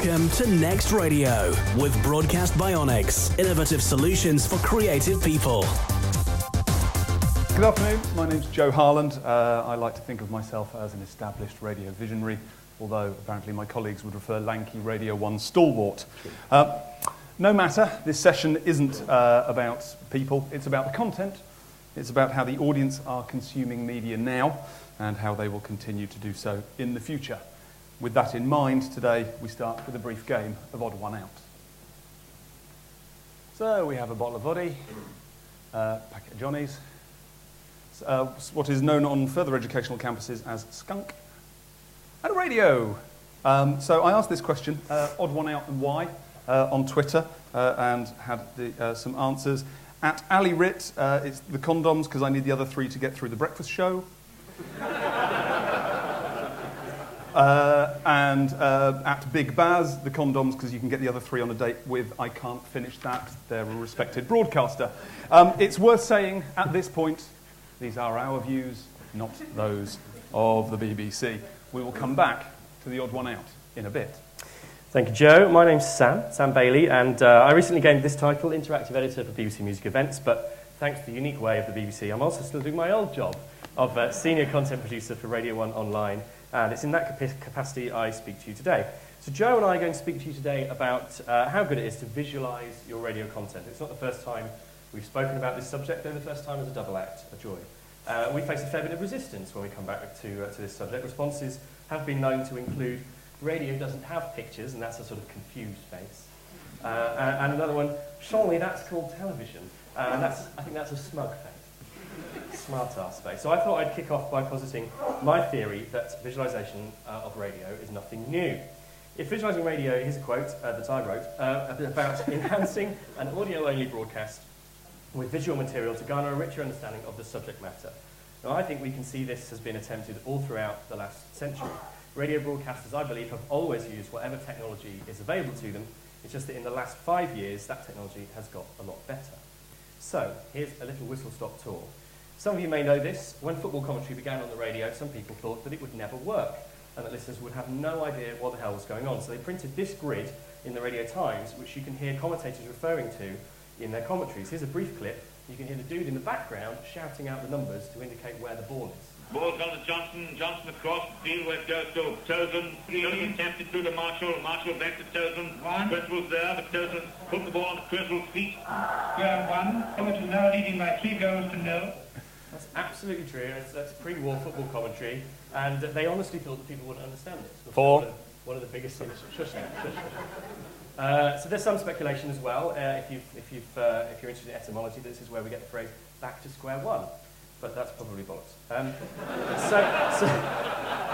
Welcome to Next Radio with Broadcast Bionics, innovative solutions for creative people. Good afternoon, my name's Joe Harland. I like to think of myself as an established radio visionary, although apparently my colleagues would refer lanky Radio 1 stalwart. No matter, this session isn't about people, it's about the content. It's about how the audience are consuming media now and how they will continue to do so in the future. With that in mind, today we start with a brief game of Odd One Out. So we have a bottle of vodka, packet of Johnnies, what is known on further educational campuses as skunk, and a radio. So I asked this question, Odd One Out and why, on Twitter, and had some answers. At Ali Rit, it's the condoms because I need the other three to get through the breakfast show. And at Big Baz, the condoms because you can get the other three on a date with I Can't Finish That. They're a respected broadcaster. It's worth saying at this point, these are our views, not those of the BBC. We will come back to the Odd One Out in a bit. Thank you, Joe. My name's Sam Bailey, and I recently gained this title, Interactive Editor for BBC Music Events, but thanks to the unique way of the BBC, I'm also still doing my old job of Senior Content Producer for Radio 1 Online, and it's in that capacity I speak to you today. So Joe and I are going to speak to you today about how good it is to visualise your radio content. It's not the first time we've spoken about this subject, though the first time as a double act, a joy. We face a fair bit of resistance when we come back to this subject. Responses have been known to include radio doesn't have pictures, and that's a sort of confused face. And another one, surely that's called television. And I think that's a smug face. Smart-ass face. So I thought I'd kick off by positing my theory that visualisation of radio is nothing new. If visualising radio, here's a quote that I wrote, about enhancing an audio-only broadcast with visual material to garner a richer understanding of the subject matter. Now, I think we can see this has been attempted all throughout the last century. Radio broadcasters, I believe, have always used whatever technology is available to them. It's just that in the last 5 years, that technology has got a lot better. So, here's a little whistle-stop tour. Some of you may know this. When football commentary began on the radio, some people thought that it would never work and that listeners would have no idea what the hell was going on. So they printed this grid in the Radio Times, which you can hear commentators referring to in their commentaries. Here's a brief clip. You can hear the dude in the background shouting out the numbers to indicate where the ball is. Ball comes to Johnson. Johnson across the field where it goes to Towson. Towson attempted through to Marshall. Marshall back to Towson. Crystal's there, but Towson put the ball on Crystal's feet. Square one. Everton now leading by 3 goals to 0. That's absolutely true. That's pre-war football commentary, and they honestly thought that people wouldn't understand it. One of the biggest things. Shush now. So there's some speculation as well. If you're interested in etymology, this is where we get the phrase "back to square one." But that's probably bollocks. So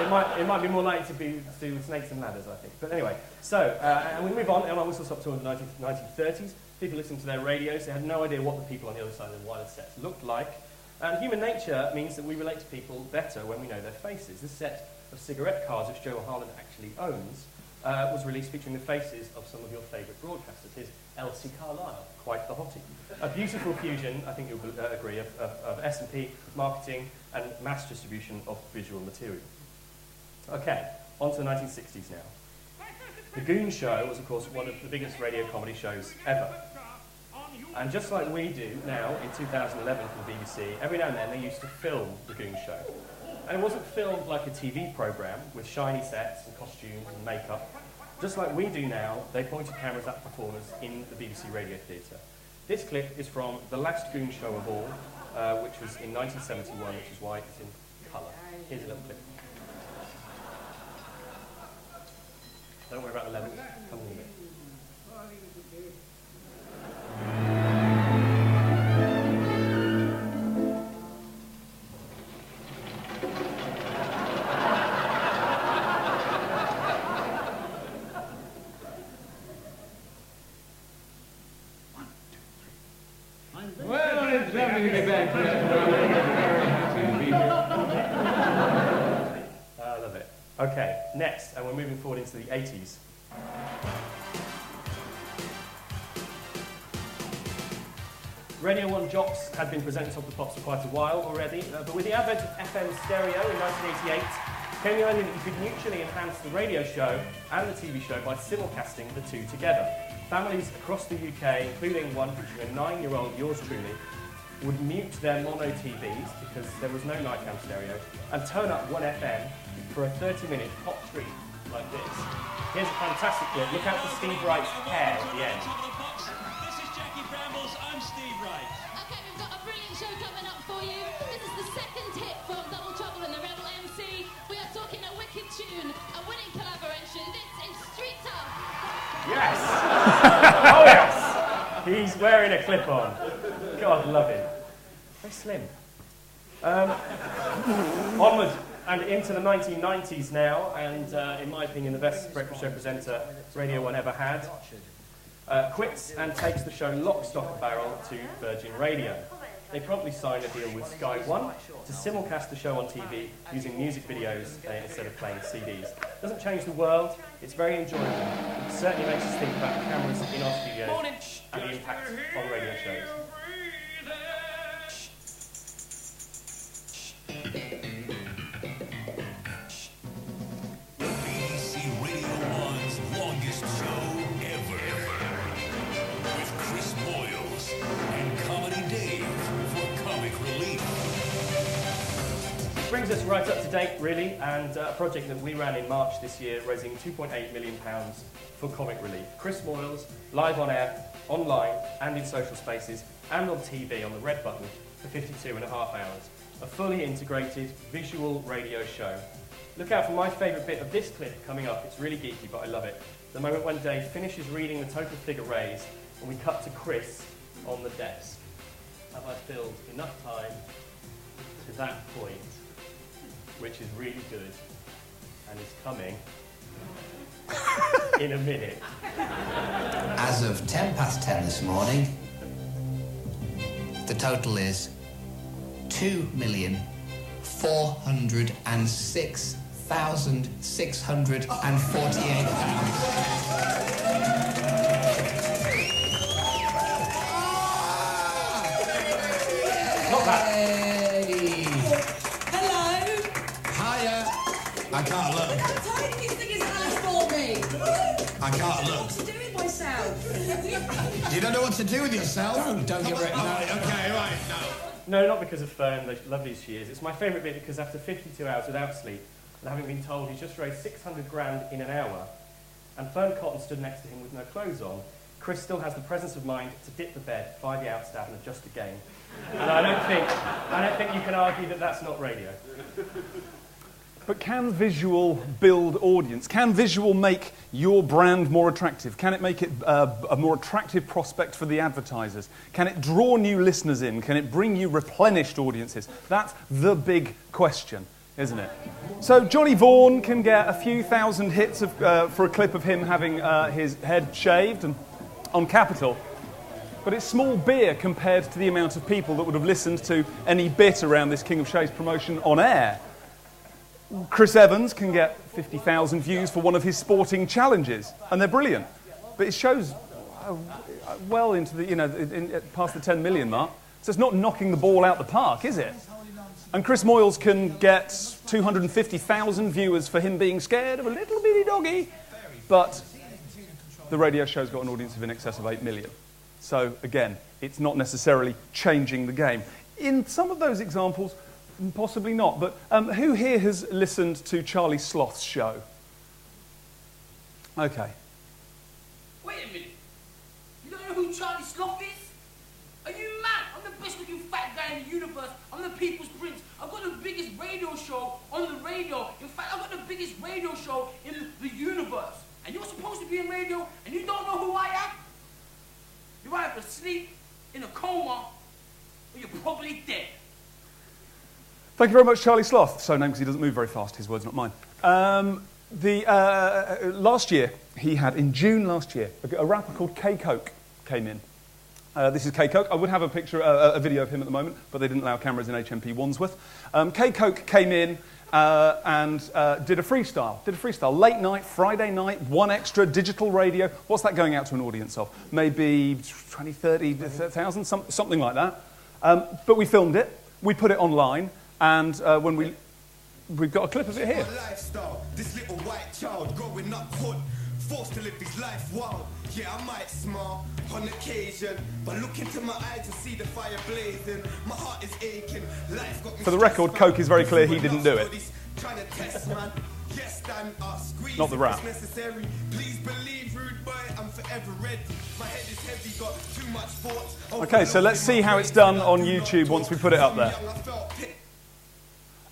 it might be more likely to be to do snakes and ladders, I think. But anyway, and we move on our whistle-stop tour in the 1930s. People listened to their radios. They had no idea what the people on the other side of the wireless sets looked like. And human nature means that we relate to people better when we know their faces. This set of cigarette cards, which Joe Harland actually owns, was released featuring the faces of some of your favourite broadcasters. Here's Elsie Carlisle, quite the hottie. A beautiful fusion, I think you'll agree, of S&P, marketing, and mass distribution of visual material. Okay, on to the 1960s now. The Goon Show was, of course, one of the biggest radio comedy shows ever. And just like we do now, in 2011 for the BBC, every now and then they used to film The Goon Show. And it wasn't filmed like a TV programme with shiny sets and costumes and makeup. Just like we do now, they pointed cameras at performers in the BBC Radio Theatre. This clip is from the last Goon Show of all, which was in 1971, which is why it's in colour. Here's a little clip. Don't worry about the levels. Come on in. Well, it's lovely to be back. I love it. Okay, next, and we're moving forward into the 80s. Radio 1 jocks had been presenting Top of the Pops for quite a while already, but with the advent of FM stereo in 1988, genuinely that you could mutually enhance the radio show and the TV show by simulcasting the two together. Families across the UK, including one featuring a 9-year-old, yours truly, would mute their mono TVs because there was no nightcam stereo and turn up 1FM for a 30-minute pop stream like this. Here's a fantastic clip. Look out for Steve Wright's hair at the end. This is Jackie Brambles. I'm Steve Wright. Okay, we've got a brilliant show coming up for you. This is the second hit from Double Trouble and the Rebel MC. We are talking a wicked tune, a winning collaboration. This is Street Tough. Yes! Oh yes! He's wearing a clip-on. God love him. Very slim. Onward and into the 1990s now, and in my opinion, the best breakfast show presenter Radio 1 ever had. Quits and takes the show lock, stock and barrel to Virgin Radio. They promptly signed a deal with Sky One to simulcast the show on TV using music videos instead of playing CDs. Doesn't change the world, it's very enjoyable. It certainly makes us think about the cameras in our studios and the impact on radio shows. BBC Radio 1's longest show ever. With Chris Moyles and Comedy Dave for Comic Relief. Brings us right up to date, really, and a project that we ran in March this year, raising £2.8 million for Comic Relief. Chris Moyles, live on air, online, and in social spaces, and on TV on the red button for 52.5 hours. A fully integrated visual radio show. Look out for my favourite bit of this clip coming up. It's really geeky, but I love it. The moment when Dave finishes reading the total figure raised, and we cut to Chris on the desk. Have I filled enough time to that point? Which is really good, and is coming in a minute. As of 10 past 10 this morning, the total is £2,406,648. Not bad. I can't look. Look how tiny this thing is for me. I can't look. What to do with myself? You don't know what to do with yourself? Don't get written. Okay, right, no. No, not because of Fern, as lovely as she is. It's my favourite bit because after 52 hours without sleep, and having been told he's just raised 600 grand in an hour, and Fern Cotton stood next to him with no clothes on, Chris still has the presence of mind to dip the bed, fire the outstab and adjust again. And I don't think you can argue that that's not radio. But can visual build audience? Can visual make your brand more attractive? Can it make it a more attractive prospect for the advertisers? Can it draw new listeners in? Can it bring you replenished audiences? That's the big question, isn't it? So Johnny Vaughan can get a few thousand hits for a clip of him having his head shaved and on Capitol. But it's small beer compared to the amount of people that would have listened to any bit around this King of Shaves promotion on air. Chris Evans can get 50,000 views for one of his sporting challenges, and they're brilliant. But it shows well into the, past the 10 million mark. So it's not knocking the ball out the park, is it? And Chris Moyles can get 250,000 viewers for him being scared of a little bitty doggy. But the radio show's got an audience of in excess of 8 million. So again, it's not necessarily changing the game. In some of those examples, possibly not, but who here has listened to Charlie Sloth's show? Okay. Wait a minute. You don't know who Charlie Sloth is? Are you mad? I'm the best looking fat guy in the universe. I'm the people's prince. I've got the biggest radio show on the radio. In fact, I've got the biggest radio show in the universe. And you're supposed to be in radio, and you don't know who I am? You're either asleep, in a coma, or you're probably dead. Thank you very much, Charlie Sloth. So named because he doesn't move very fast. His words, not mine. Last year, he had, in June last year, a rapper called K-Coke came in. This is K-Coke. I would have a picture, a video of him at the moment, but they didn't allow cameras in HMP Wandsworth. K-Coke came in and did a freestyle. Late night, Friday night, 1Xtra, digital radio. What's that going out to an audience of? Maybe 20, 30,000, something like that. But we filmed it. We put it online. And when we... we've got a clip of it here. Lifestyle, this little white child growing up hood, forced to live his life wild. Yeah, I might smile on occasion, but look into my eyes and see the fire blazing. My heart is aching. Life got me. For the record, Coke is very clear he didn't do it. Trying to test, man. Yes, stand up, squeeze Not the rap. if it's necessary. Please believe, rude boy, I'm forever ready. My head is heavy, got too much thoughts. Okay, so let's see how it's done on YouTube once we put it up there.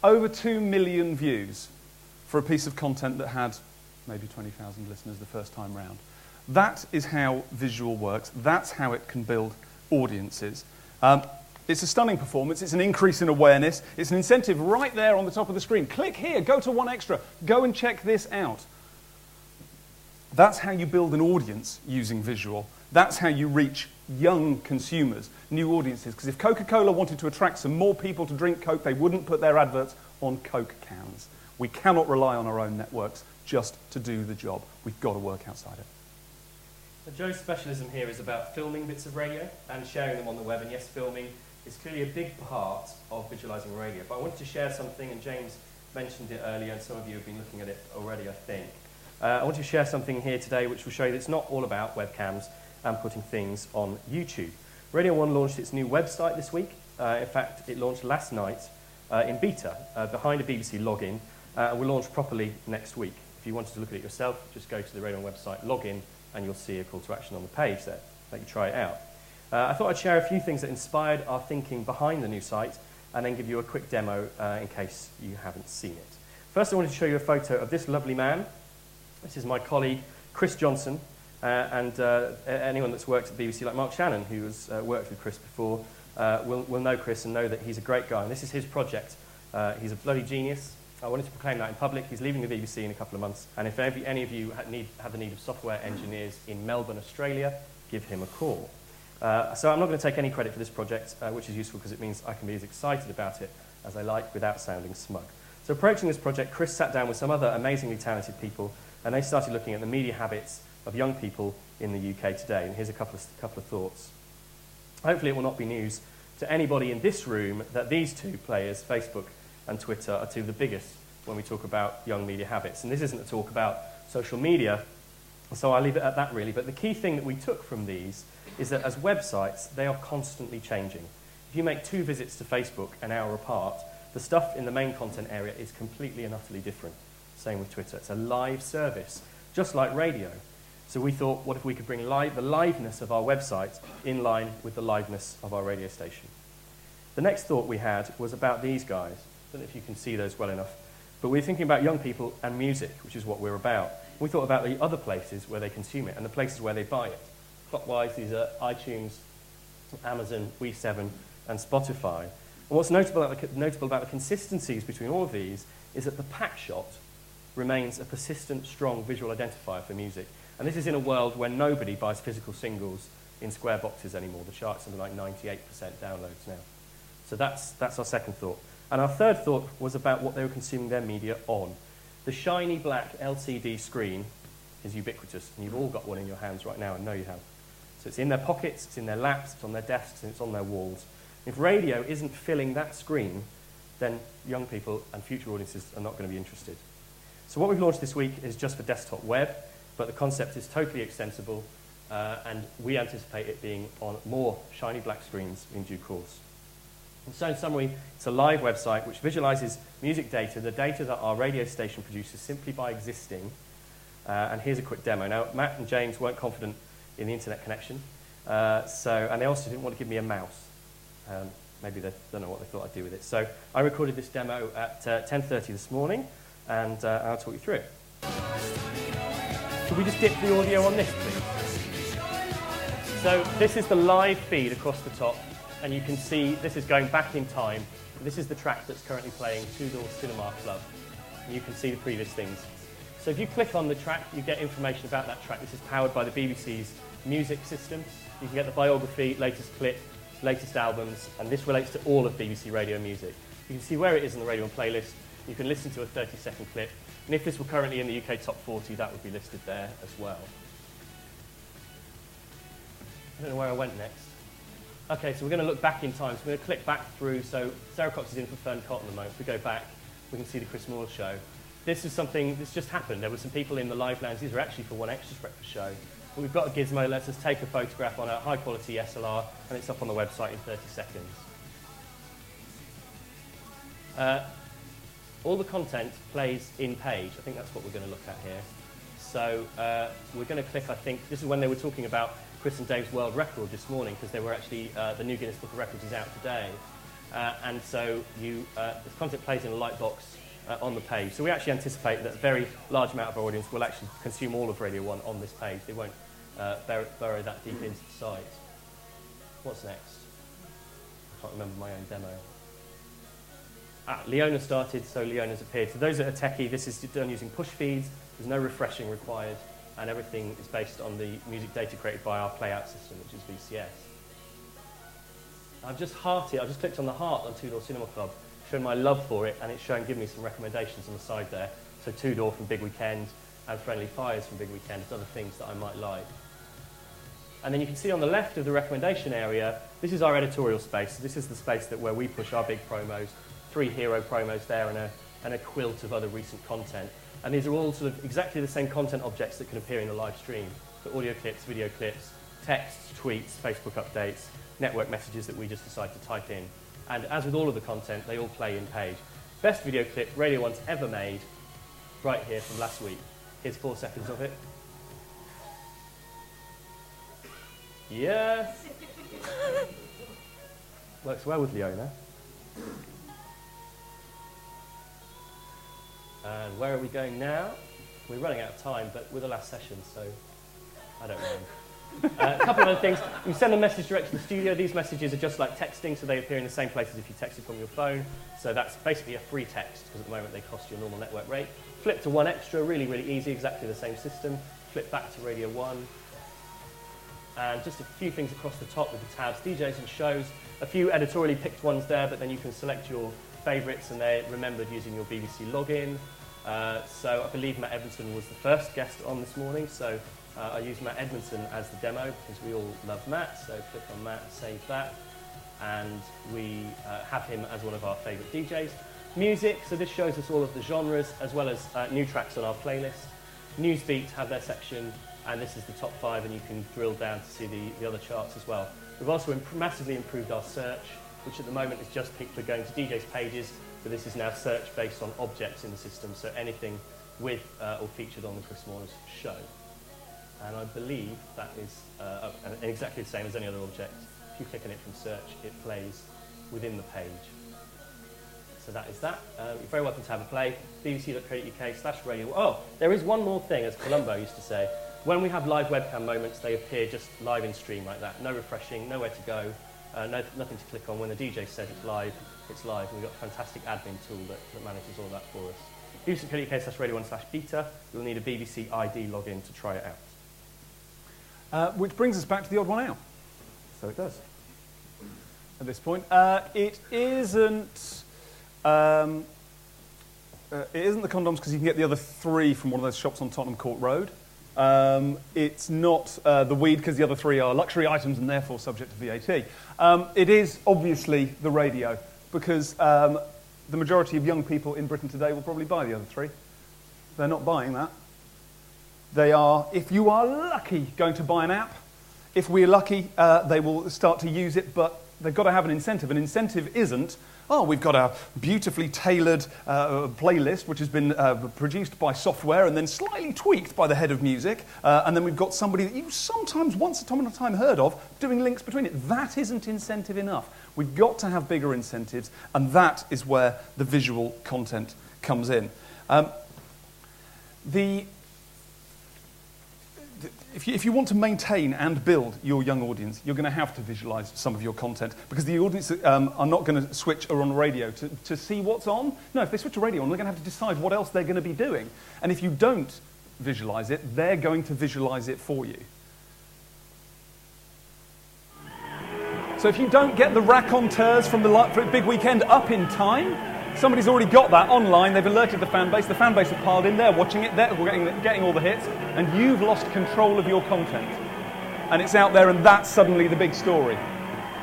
Over 2 million views for a piece of content that had maybe 20,000 listeners the first time round. That is how visual works. That's how it can build audiences. It's a stunning performance. It's an increase in awareness. It's an incentive right there on the top of the screen. Click here, go to 1Extra, go and check this out. That's how you build an audience using visual. That's how you reach young consumers, new audiences. Because if Coca-Cola wanted to attract some more people to drink Coke, they wouldn't put their adverts on Coke cans. We cannot rely on our own networks just to do the job. We've got to work outside it. So Joe's specialism here is about filming bits of radio and sharing them on the web. And yes, filming is clearly a big part of visualising radio. But I wanted to share something, and James mentioned it earlier, and some of you have been looking at it already, I think. I want to share something here today which will show you that it's not all about webcams and putting things on YouTube. Radio 1 launched its new website this week. In fact, it launched last night in beta, behind a BBC login, and will launch properly next week. If you wanted to look at it yourself, just go to the Radio 1 website, log in, and you'll see a call to action on the page there. Let you try it out. I thought I'd share a few things that inspired our thinking behind the new site, and then give you a quick demo in case you haven't seen it. First, I wanted to show you a photo of this lovely man. This is my colleague, Chris Johnson, and anyone that's worked at BBC, like Mark Shannon, who has worked with Chris before, will know Chris and know that he's a great guy. And this is his project. He's a bloody genius. I wanted to proclaim that in public. He's leaving the BBC in a couple of months. And if any of you have the need of software engineers in Melbourne, Australia, give him a call. So I'm not going to take any credit for this project, which is useful because it means I can be as excited about it as I like without sounding smug. So approaching this project, Chris sat down with some other amazingly talented people, and they started looking at the media habits of young people in the UK today. And here's a couple of thoughts. Hopefully it will not be news to anybody in this room that these two players, Facebook and Twitter, are two of the biggest when we talk about young media habits. And this isn't a talk about social media, so I'll leave it at that really. But the key thing that we took from these is that as websites, they are constantly changing. If you make 2 visits to Facebook an hour apart, the stuff in the main content area is completely and utterly different. Same with Twitter. It's a live service, just like radio. So we thought, what if we could bring the liveness of our website in line with the liveness of our radio station? The next thought we had was about these guys. I don't know if you can see those well enough. But we're thinking about young people and music, which is what we're about. We thought about the other places where they consume it and the places where they buy it. Clockwise, these are iTunes, Amazon, We7, and Spotify. And what's notable about the consistencies between all of these is that the pack shot remains a persistent, strong visual identifier for music. And this is in a world where nobody buys physical singles in square boxes anymore. The chart's something like 98% downloads now. So that's our second thought. And our third thought was about what they were consuming their media on. The shiny black LCD screen is ubiquitous, and you've all got one in your hands right now, and know you have. So it's in their pockets, it's in their laps, it's on their desks, and it's on their walls. If radio isn't filling that screen, then young people and future audiences are not going to be interested. So what we've launched this week is just for desktop web, but the concept is totally extensible, and we anticipate it being on more shiny black screens in due course. And so in summary, it's a live website which visualizes music data, the data that our radio station produces simply by existing. And here's a quick demo. Now, Matt and James weren't confident in the internet connection, and they also didn't want to give me a mouse. Maybe they don't know what they thought I'd do with it. So I recorded this demo at 10:30 this morning, and I'll talk you through it. Could we just dip the audio on this, please? So this is the live feed across the top, and you can see this is going back in time. This is the track that's currently playing Two Door Cinema Club. And you can see the previous things. So if you click on the track, you get information about that track. This is powered by the BBC's music system. You can get the biography, latest clip, latest albums, and this relates to all of BBC Radio music. You can see where it is in the Radio 1 playlist. You can listen to a 30-second clip. And if this were currently in the UK Top 40, that would be listed there as well. I don't know where I went next. Okay, so we're going to look back in time. So we're going to click back through. So Sarah Cox is in for Fern Cotton at the moment. If we go back, we can see the Chris Moore show. This is something that's just happened. There were some people in the live lounge. These are actually for One Extra's breakfast show. But we've got a gizmo that lets us take a photograph on a high-quality SLR, and it's up on the website in 30 seconds. All the content plays in page. I think that's what we're going to look at here. So we're going to click, I think, this is when they were talking about Chris and Dave's world record this morning, because they were actually, the new Guinness Book of Records is out today. And so the content plays in a light box on the page. So we actually anticipate that a very large amount of our audience will actually consume all of Radio 1 on this page. They won't burrow that deep into the site. What's next? I can't remember my own demo. Leona started, so Leona's appeared. So those that are techie, this is done using push feeds. There's no refreshing required, and everything is based on the music data created by our playout system, which is VCS. I've just clicked on the heart on Two Door Cinema Club, showing my love for it, and it's giving me some recommendations on the side there. So Two Door from Big Weekend, and Friendly Fires from Big Weekend, and other things that I might like. And then you can see on the left of the recommendation area, this is our editorial space. So this is the space where we push our big promos, 3 hero promos there, and a quilt of other recent content. And these are all sort of exactly the same content objects that can appear in a live stream. So audio clips, video clips, texts, tweets, Facebook updates, network messages that we just decide to type in. And as with all of the content, they all play in page. Best video clip Radio 1's ever made, right here from last week. Here's 4 seconds of it. Yes. Works well with Leona. And where are we going now? We're running out of time, but we're the last session, so I don't mind. A couple of other things. You send a message direct to the studio. These messages are just like texting, so they appear in the same place as if you texted from your phone. So that's basically a free text, because at the moment they cost you a normal network rate. Flip to One Extra, really, really easy, exactly the same system. Flip back to Radio 1. And just a few things across the top with the tabs, DJs and shows. A few editorially picked ones there, but then you can select your favourites, and they're remembered using your BBC login. So I believe Matt Edmondson was the first guest on this morning, so I used Matt Edmondson as the demo because we all love Matt, so click on Matt, save that, and we have him as one of our favourite DJs. Music, so this shows us all of the genres as well as new tracks on our playlist. Newsbeat have their section, and this is the top 5, and you can drill down to see the other charts as well. We've also massively improved our search, which at the moment is just people going to DJ's pages, but this is now search based on objects in the system, so anything with or featured on the Chris Moore's show. And I believe that is exactly the same as any other object. If you click on it from search, it plays within the page. So that is that. You're very welcome to have a play. bbc.co.uk/radio. Oh, there is one more thing, as Columbo used to say. When we have live webcam moments, they appear just live in stream like that. No refreshing, nowhere to go, nothing to click on. When the DJ says it's live, it's live. And we've got a fantastic admin tool that manages all that for us. bbc.co.uk/radio1/beta. You'll need a BBC ID login to try it out. Which brings us back to the odd one out. So it does. At this point, it isn't the condoms because you can get the other 3 from one of those shops on Tottenham Court Road. It's not the weed because the other 3 are luxury items and therefore subject to VAT. It is obviously the radio because the majority of young people in Britain today will probably buy the other 3. They're not buying that. They are, if you are lucky, going to buy an app. If we're lucky, they will start to use it, but they've got to have an incentive. An incentive isn't, oh, we've got a beautifully tailored playlist which has been produced by software and then slightly tweaked by the head of music, and then we've got somebody that you sometimes, once upon a time, heard of, doing links between it. That isn't incentive enough. We've got to have bigger incentives, and that is where the visual content comes in. If you want to maintain and build your young audience, you're going to have to visualise some of your content because the audience are not going to switch or on radio to see what's on. No, if they switch to radio on, they're going to have to decide what else they're going to be doing. And if you don't visualise it, they're going to visualise it for you. So if you don't get the raconteurs from the Big Weekend up in time, somebody's already got that online, they've alerted the fan base have piled in, they're watching it, they're getting all the hits, and you've lost control of your content. And it's out there, and that's suddenly the big story,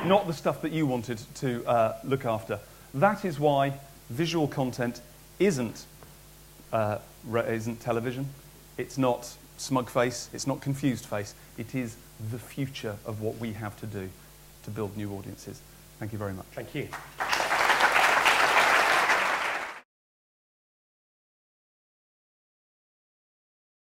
not the stuff that you wanted to look after. That is why visual content isn't television. It's not smug face. It's not confused face. It is the future of what we have to do to build new audiences. Thank you very much. Thank you.